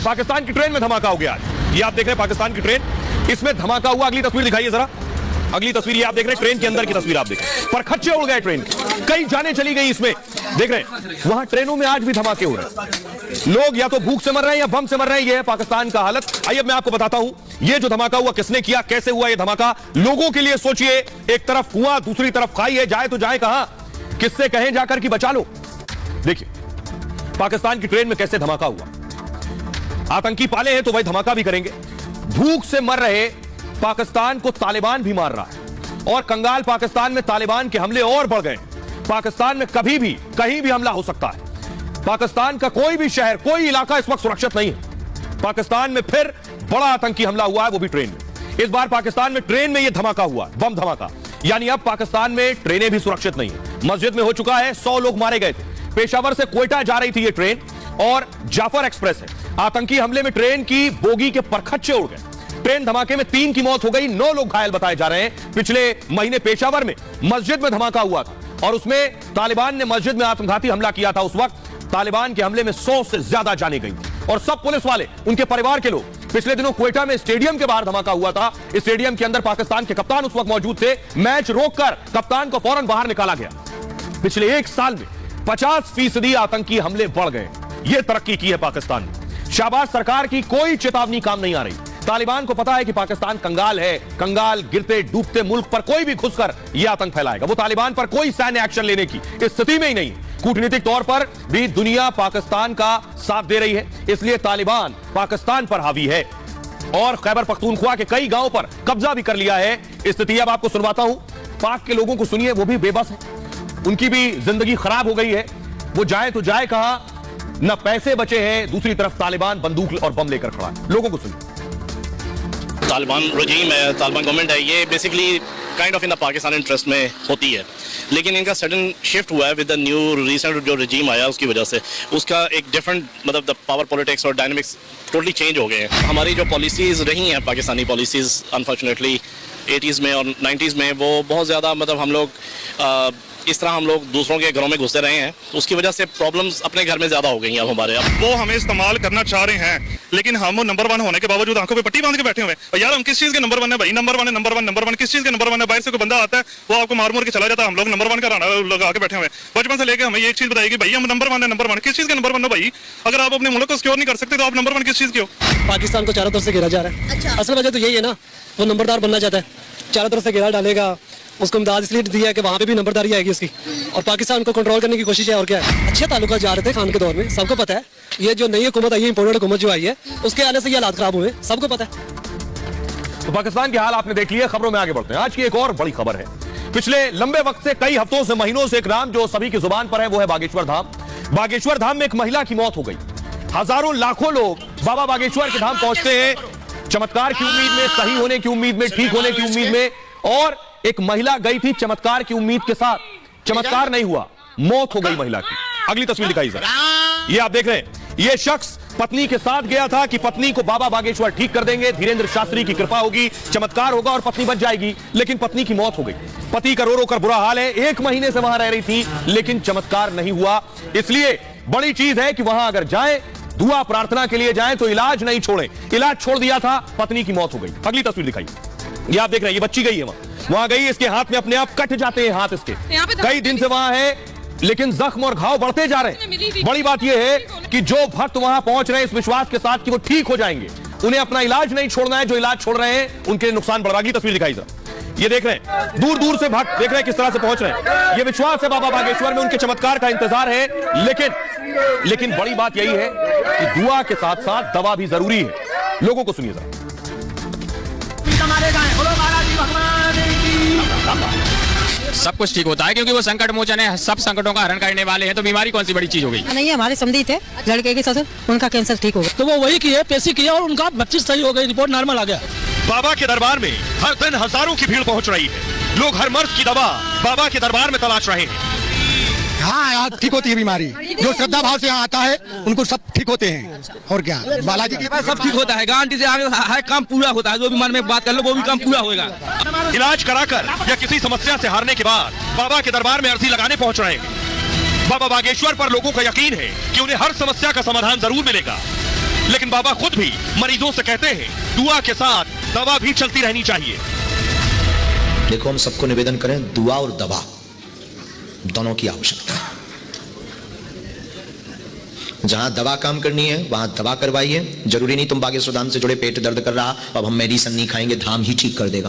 पाकिस्तान की ट्रेन में धमाका हो गया। ये आप देख रहे हैं पाकिस्तान की ट्रेन, इसमें धमाका हुआ। अगली तस्वीर दिखाइए जरा, अगली तस्वीर ये आप देख रहे हैं ट्रेन के अंदर की तस्वीर आप देख रहे हैं। परखच्चे उड़ गए ट्रेन के, कई जाने चली गई इसमें, देख रहे हैं वहां ट्रेनों में आज भी धमाके हो रहे हैं। लोग या तो भूख से मर रहे हैं या बम से मर रहे हैं। ये है पाकिस्तान का हालत। आइए मैं आपको बताता हूं ये जो धमाका हुआ किसने किया, कैसे हुआ ये धमाका। लोगों के लिए सोचिए, एक तरफ कुआं दूसरी तरफ खाई है, जाए तो जाए कहां, किससे कहें जाकर कि बचा लो। देखिए पाकिस्तान की ट्रेन में कैसे धमाका हुआ। आतंकी पाले हैं तो वही धमाका भी करेंगे। भूख से मर रहे पाकिस्तान को तालिबान भी मार रहा है और कंगाल पाकिस्तान में तालिबान के हमले और बढ़ गए। पाकिस्तान में कभी भी कहीं भी हमला हो सकता है। पाकिस्तान का कोई भी शहर, कोई इलाका इस वक्त सुरक्षित नहीं है। पाकिस्तान में फिर बड़ा आतंकी हमला हुआ है, वो भी ट्रेन में। इस बार पाकिस्तान में ट्रेन में यह धमाका हुआ, बम धमाका। यानी अब पाकिस्तान में ट्रेनें भी सुरक्षित नहीं है। मस्जिद में हो चुका है, 100 लोग मारे गए थे। पेशावर से क्वेटा जा रही थी यह ट्रेन और जाफर एक्सप्रेस है। आतंकी हमले में ट्रेन की बोगी के परखच्चे उड़ गए। ट्रेन धमाके में 3 की मौत हो गई, 9 लोग घायल बताए जा रहे हैं। पिछले महीने पेशावर में मस्जिद में धमाका हुआ था और उसमें तालिबान ने मस्जिद में आत्मघाती हमला किया था। उस वक्त तालिबान के हमले में 100 से ज्यादा जाने गई और सब पुलिस वाले, उनके परिवार के लोग। पिछले दिनों क्वेटा में स्टेडियम के बाहर धमाका हुआ था। इस स्टेडियम के अंदर पाकिस्तान के कप्तान उस वक्त मौजूद थे। मैच रोककर कप्तान को फौरन बाहर निकाला गया। पिछले 1 साल में 50% आतंकी हमले बढ़ गए। यह तरक्की की है पाकिस्तान ने। शाहबाज सरकार की कोई चेतावनी काम नहीं आ रही। तालिबान को पता है कि पाकिस्तान कंगाल है, कंगाल गिरते डूबते मुल्क पर कोई भी घुसकर यह आतंक फैलाएगा। वो तालिबान पर कोई सैन्य एक्शन लेने की स्थिति में ही नहीं। कूटनीतिक तौर पर भी दुनिया पाकिस्तान का साथ दे रही है, इसलिए तालिबान पाकिस्तान पर हावी है और खैबर पख्तूनख्वा के कई गांवों पर कब्जा भी कर लिया है। स्थिति अब आपको सुनवाता हूं। पाक के लोगों को सुनिए, वो भी बेबस है, उनकी भी जिंदगी खराब हो गई है। वो जाए तो जाए कहां, न पैसे बचे हैं, दूसरी तरफ तालिबान बंदूक और बम लेकर खड़ा है। लोगों को सुनिए। तालिबान रजीम है, तालिबान गवर्नमेंट है, ये basically kind of in the Pakistan interest में होती है, लेकिन इनका सडन शिफ्ट हुआ है विद द न्यू रिसेंट जो रजीम आया उसकी वजह से। उसका एक डिफरेंट मतलब द पावर पॉलिटिक्स और डायनामिक्स टोटली चेंज हो गए हैं। हमारी जो पॉलिसीज़ रही हैं पाकिस्तानी पॉलिसीज़ अनफॉर्चुनेटली 80s में और 90s में, वो बहुत ज़्यादा मतलब हम लोग इस तरह हम लोग दूसरों के घरों में घुसते रहे हैं। उसकी वजह से प्रॉब्लम्स अपने घर में ज़्यादा हो गई हैं अब हमारे। अब वो हमें इस्तेमाल करना चाह रहे हैं, लेकिन हम नंबर 1 होने के बावजूद आंखों पे पट्टी बांध के बैठे हुए हैं। और यार हम किस चीज़ के नंबर 1 है भाई? नंबर 1 है, नंबर 1, नंबर 1 किस चीज़ के नंबर 1 है? बाहर से कोई बंदा आता है वो आपको मार के चला जाता है। हम लोग नंबर 1 का राना लगा के बैठे हुए हैं। बचपन से लेकर हमें ये चीज़ बताई कि भाई हम नंबर 1 है, नंबर 1 किस चीज़ के नंबर 1 है भाई? अगर आप अपने मुल्क को सिक्योर नहीं कर सकते तो आप नंबर 1 किस चीज़ के हो? पाकिस्तान को चारों तरफ से घेरा जा रहा है। अच्छा। असल वजह तो यही है ना, वो नंबरदार बनना चाहता है, चारों तरफ से घेरा डालेगा। उसको इमदाद इसलिए दिया है कि वहाँ पे भी नंबरदारी आएगी उसकी, और पाकिस्तान को कंट्रोल करने की कोशिश है। और क्या है, अच्छे ताल्लुकात जा रहे थे खान के दौर में, सबको पता है। ये जो नई हुकूमत आई है, इंपोर्टेड हुकूमत जो आई है, उसके आने से ये हालात खराब हुए, सबको पता है। तो पाकिस्तान के हाल आपने देख लिया। खबरों में आगे बढ़ते हैं। आज की एक और बड़ी खबर है। पिछले लंबे वक्त से, कई हफ्तों से, महीनों से एक नाम जो सभी की जुबान पर है वो है बागेश्वर धाम। बागेश्वर धाम में एक महिला की मौत हो गई। हजारों लाखों लोग बाबा बागेश्वर के धाम पहुंचते हैं चमत्कार की उम्मीद में, सही होने की उम्मीद में, ठीक होने की उम्मीद में। और एक महिला गई थी चमत्कार की उम्मीद के साथ, चमत्कार नहीं हुआ, मौत हो गई महिला की। अगली तस्वीर दिखाई जरा, ये आप देख रहे हैं। ये शख्स पत्नी के साथ गया था कि पत्नी को बाबा बागेश्वर ठीक कर देंगे, धीरेन्द्र शास्त्री की कृपा होगी, चमत्कार होगा और पत्नी बच जाएगी। लेकिन पत्नी की मौत हो गई। पति का रो रो कर बुरा हाल है। 1 महीने से वहां रह रही थी, लेकिन चमत्कार नहीं हुआ। इसलिए बड़ी चीज है कि वहां अगर जाएं, दुआ प्रार्थना के लिए जाएं तो इलाज नहीं छोड़ें। इलाज छोड़ दिया था, पत्नी की मौत हो गई। अगली तस्वीर दिखाई, ये आप देख रहे हैं। ये बच्ची गई है वहां गई, इसके हाथ में अपने आप कट जाते हैं हाथ इसके। कई दिन से वहां है, लेकिन जख्म और घाव बढ़ते जा रहे हैं। बड़ी बात यह है कि जो भक्त वहां पहुंच रहे हैं इस विश्वास के साथ कि वो ठीक हो जाएंगे, उन्हें अपना इलाज नहीं छोड़ना है। जो इलाज छोड़ रहे हैं उनके नुकसान बढ़ रहा है। अगली तस्वीर दिखाई जरा, ये देख रहे हैं। दूर दूर से भक्त देख रहे हैं किस तरह से पहुंच रहे हैं। ये विश्वास है बाबा बागेश्वर में, उनके चमत्कार का इंतजार है। लेकिन बड़ी बात यही है कि दुआ के साथ साथ दवा भी जरूरी है। लोगों को सुनिए जरा। सब कुछ ठीक होता है क्योंकि वो संकट मोचन है, सब संकटों का हरण करने वाले हैं। तो बीमारी कौन सी बड़ी चीज हो गई? नहीं, हमारे समझी थे लड़के के ससुर, उनका कैंसर ठीक हो गया, तो वो वही किए, पेशी किया और उनका 25 सही हो गई, रिपोर्ट नॉर्मल आ गया। बाबा के दरबार में हर दिन हजारों की भीड़ पहुंच रही है। लोग हर मर्ज की दवा बाबा के दरबार में तलाश रहे हैं। हाँ, यहाँ ठीक होती है बीमारी। जो श्रद्धा भाव से यहाँ आता है उनको सब ठीक होते हैं। और क्या, बालाजी के पास सब ठीक होता है, गारंटी से आगे काम पूरा होता है। जो भी मन में बात कर लो वो भी काम पूरा होगा। इलाज कराकर या किसी समस्या से हारने के बाद बाबा के दरबार में अर्जी लगाने पहुंच रहे हैं। बाबा बागेश्वर पर लोगों का यकीन है कि उन्हें हर समस्या का समाधान जरूर मिलेगा। लेकिन बाबा खुद भी मरीजों से कहते हैं दुआ के साथ दवा भी चलती रहनी चाहिए। देखो, हम सबको निवेदन करें, दुआ और दवा दोनों की आवश्यकता है। जहां दवा काम करनी है वहां दवा करवाइए। जरूरी नहीं तुम बागेश्वर धाम से जुड़े पेट दर्द कर रहा अब हम मेडिसिन नहीं खाएंगे धाम ही ठीक कर देगा।